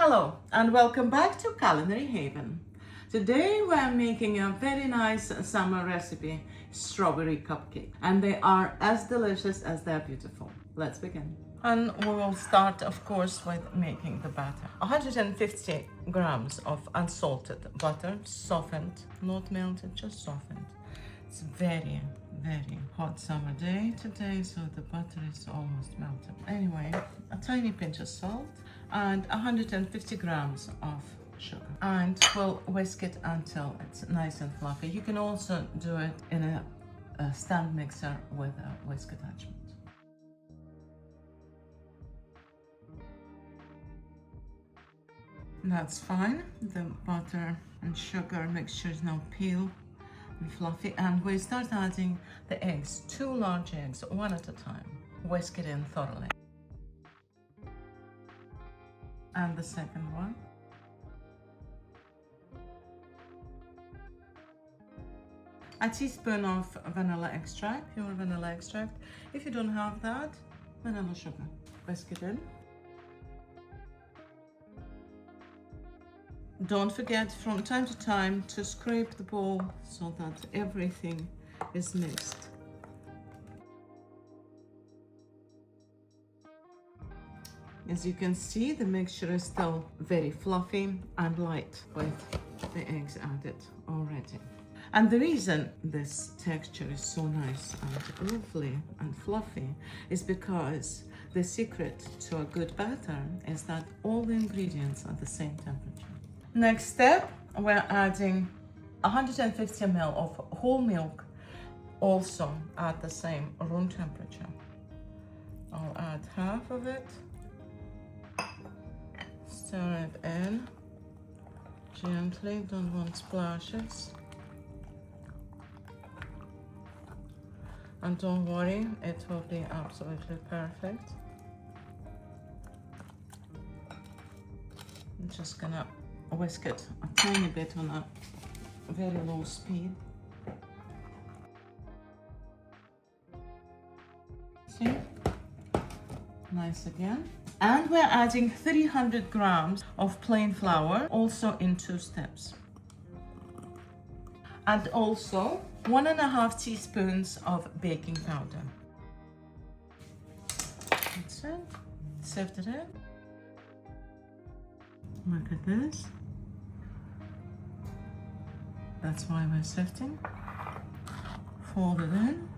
Hello and welcome back to Culinary Haven. Today we're making a very nice summer recipe, strawberry cupcake. And they are as delicious as they're beautiful. Let's begin. And we will start, of course, with making the batter. 150 grams of unsalted butter, softened, not melted, just softened. It's very, very hot summer day today, so the butter is almost melted. Anyway, a tiny pinch of salt and 150 grams of sugar. And we'll whisk it until it's nice and fluffy. You can also do it in a stand mixer with a whisk attachment. That's fine. The butter and sugar mixture is now peeled and fluffy, and we start adding the eggs, 2 large eggs, one at a time. Whisk it in thoroughly. And the second one. A teaspoon of vanilla extract, pure vanilla extract. If you don't have that, vanilla sugar. Whisk it in. Don't forget from time to time to scrape the bowl so that everything is mixed. As you can see, the mixture is still very fluffy and light with the eggs added already. And the reason this texture is so nice and lovely and fluffy is because the secret to a good batter is that all the ingredients are the same temperature. Next step, we're adding 150 ml of whole milk, also at the same room temperature. I'll add half of it. Stir it in gently, don't want splashes. And don't worry, it will be absolutely perfect. I'm just gonna whisk it a tiny bit on a very low speed. See? Nice again. And we're adding 300 grams of plain flour, also in 2 steps. And also 1.5 teaspoons of baking powder. That's it. Sift it in. Look at this. That's why we're sifting. Fold it in.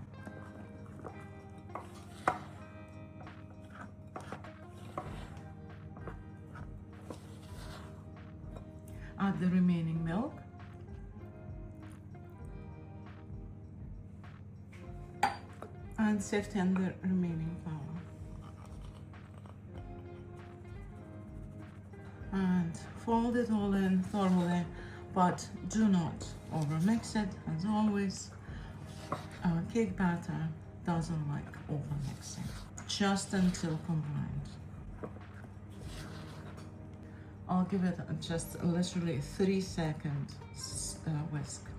Add the remaining milk. And sift in the remaining flour. And fold it all in thoroughly, but do not overmix it. As always, our cake batter doesn't like overmixing. Just until combined. I'll give it just literally 3-second whisk.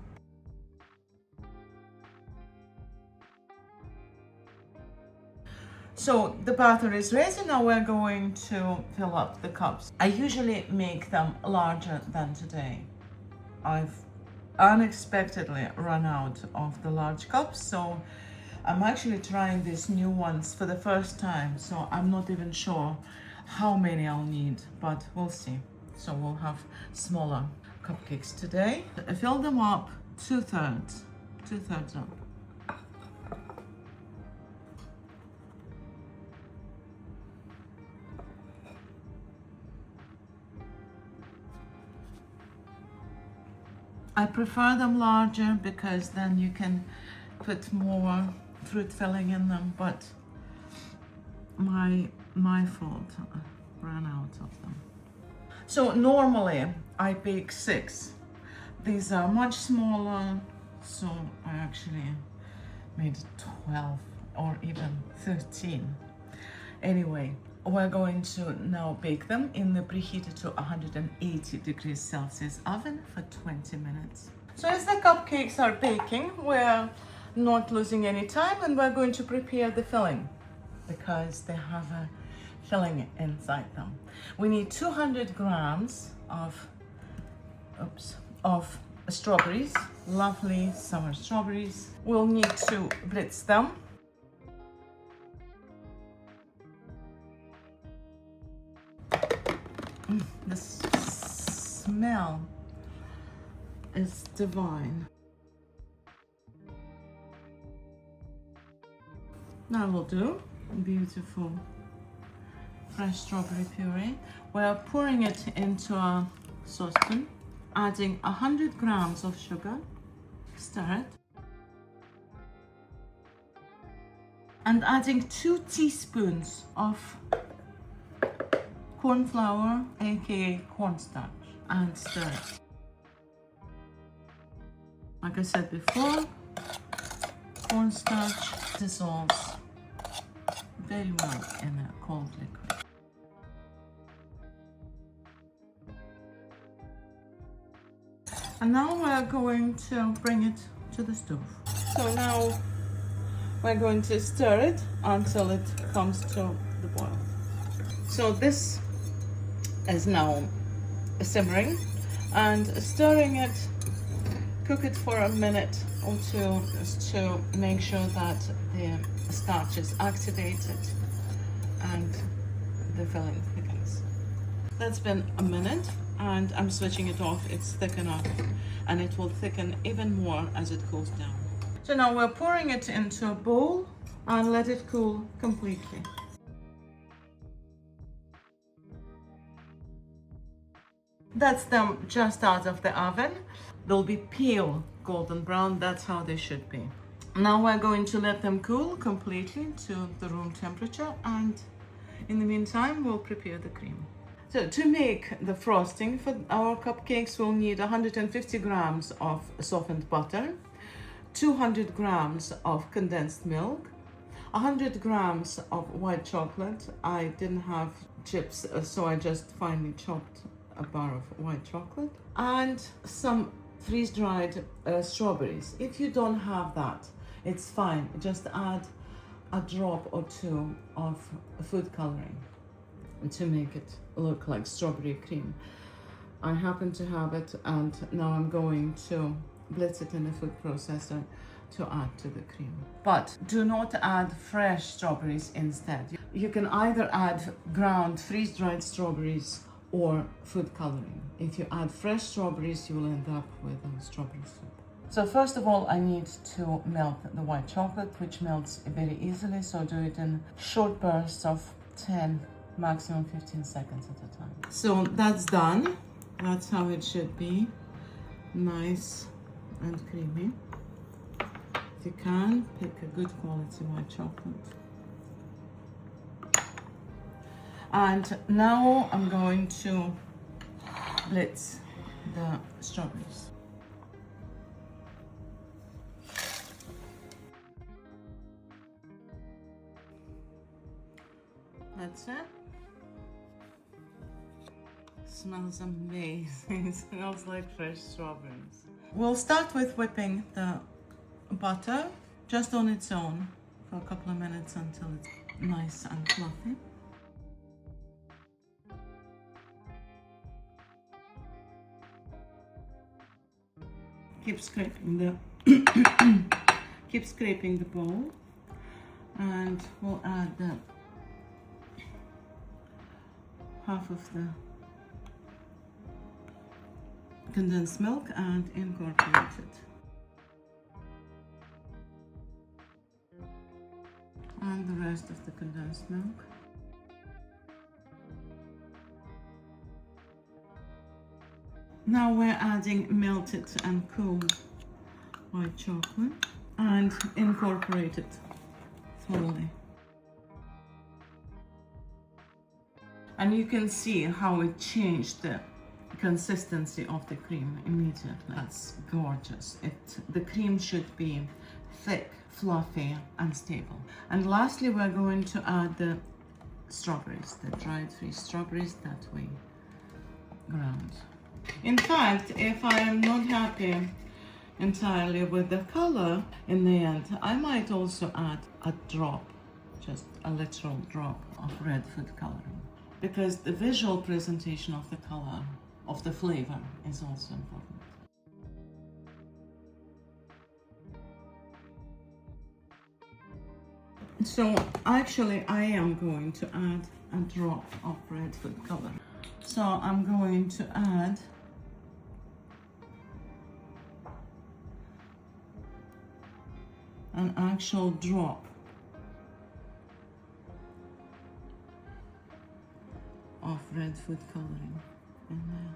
So the batter is ready. Now we're going to fill up the cups. I usually make them larger than today. I've unexpectedly run out of the large cups, so I'm actually trying these new ones for the first time, so I'm not even sure how many I'll need, but we'll see. So we'll have smaller cupcakes today. I fill them up 2/3 up. I prefer them larger because then you can put more fruit filling in them, but my fault, I ran out of them. So normally I bake 6. These are much smaller, so I actually made 12 or even 13. Anyway, we're going to now bake them in the preheated to 180 degrees Celsius oven for 20 minutes. So as the cupcakes are baking, we're not losing any time, and we're going to prepare the filling because they have a filling inside them. We need 200 grams of strawberries, lovely summer strawberries. We'll need to blitz them. The smell is divine. That will do. Beautiful fresh strawberry puree. We're pouring it into a saucepan, adding 100 grams of sugar, stir it, and adding 2 teaspoons of cornflour, aka cornstarch, and stir it. Like I said before, cornstarch dissolves very well in a cold liquid. And now we're going to bring it to the stove. So now we're going to stir it until it comes to the boil. So this is now simmering, and stirring it, cook it for a minute or two just to make sure that the starch is activated and the filling thickens. That's been a minute, and I'm switching it off. It's thick enough, and it will thicken even more as it cools down. So now we're pouring it into a bowl and let it cool completely. That's them just out of the oven. They'll be pale golden brown. That's how they should be. Now we're going to let them cool completely to the room temperature, and in the meantime we'll prepare the cream. So to make the frosting for our cupcakes, we'll need 150 grams of softened butter, 200 grams of condensed milk, 100 grams of white chocolate. I didn't have chips, so I just finely chopped a bar of white chocolate, and some freeze-dried strawberries. If you don't have that, it's fine. Just add a drop or two of food coloring to make it look like strawberry cream. I happen to have it, and now I'm going to blitz it in a food processor to add to the cream. But do not add fresh strawberries instead. You can either add ground freeze-dried strawberries or food coloring. If you add fresh strawberries, you will end up with a strawberry soup. So first of all, I need to melt the white chocolate, which melts very easily. So do it in short bursts of 10, maximum 15 seconds at a time. So that's done. That's how it should be. Nice and creamy. If you can, pick a good quality white chocolate. And now I'm going to blitz the strawberries. That's it. Smells amazing. It smells like fresh strawberries. We'll start with whipping the butter just on its own for a couple of minutes until it's nice and fluffy. Keep scraping the bowl, and we'll add the half of the condensed milk and incorporate it. And the rest of the condensed milk. Now we're adding melted and cooled white chocolate and incorporate it thoroughly. And you can see how it changed the consistency of the cream immediately. That's gorgeous. The cream should be thick, fluffy, and stable. And lastly, we're going to add the strawberries, the dried freeze strawberries that we ground. In fact, if I am not happy entirely with the color in the end, I might also add a drop, just a literal drop of red food coloring, because the visual presentation of the color, of the flavor, is also important. So actually I am going to add a drop of red food color. So I'm going to add an actual drop of red food coloring in there.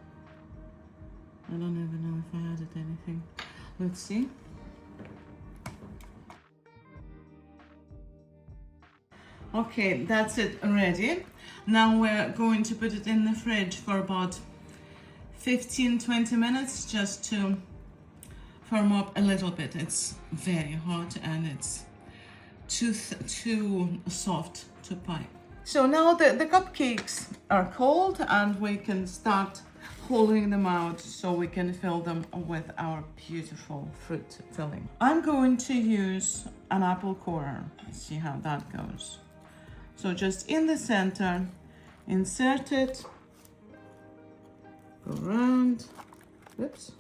I don't even know if I added anything. Let's see. Okay, that's it, ready. Now we're going to put it in the fridge for about 15-20 minutes just to firm up a little bit. It's very hot and it's too soft to pipe. So now the cupcakes are cold and we can start holding them out so we can fill them with our beautiful fruit filling. I'm going to use an apple core. Let's see how that goes. So just in the center, insert it, go around, oops,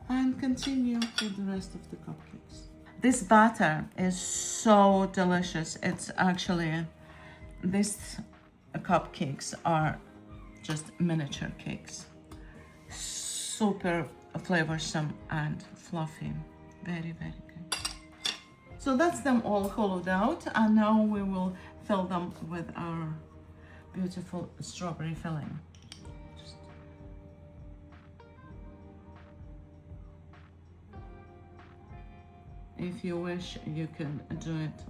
and continue with the rest of the cupcakes. This batter is so delicious. It's actually, these cupcakes are just miniature cakes. Super flavorsome and fluffy. Very, very good. So that's them all hollowed out, and now we will fill them with our beautiful strawberry filling. If you wish, you can do it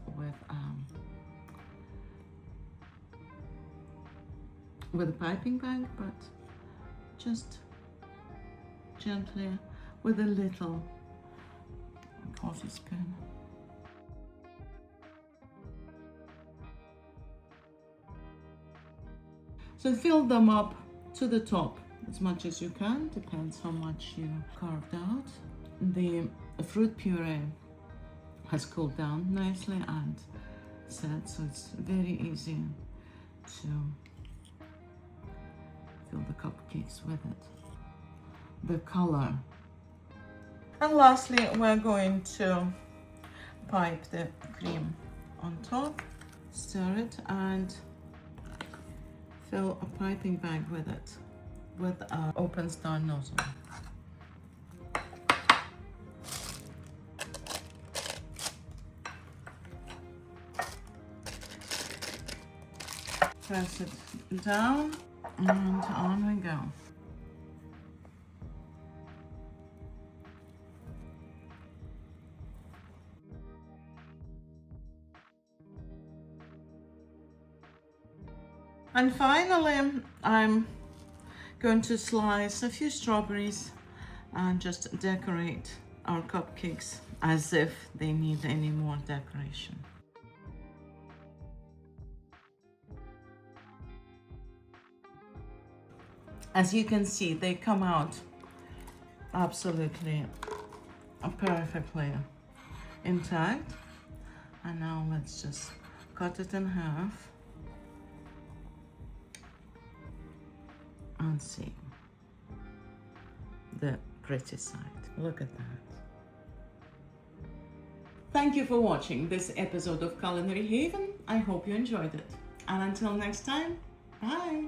with a piping bag, but just gently with a little coffee spoon. So fill them up to the top as much as you can, depends how much you carved out. The fruit puree has cooled down nicely and set, so it's very easy to fill the cupcakes with it. The color. And lastly, we're going to pipe the cream on top, stir it, and fill a piping bag with it, with an open star nozzle. Press it down and on we go. And finally, I'm going to slice a few strawberries and just decorate our cupcakes as if they need any more decoration. As you can see, they come out absolutely perfectly intact. And now let's just cut it in half and see the pretty side. Look at that. Thank you for watching this episode of Culinary Haven. I hope you enjoyed it. And until next time, bye.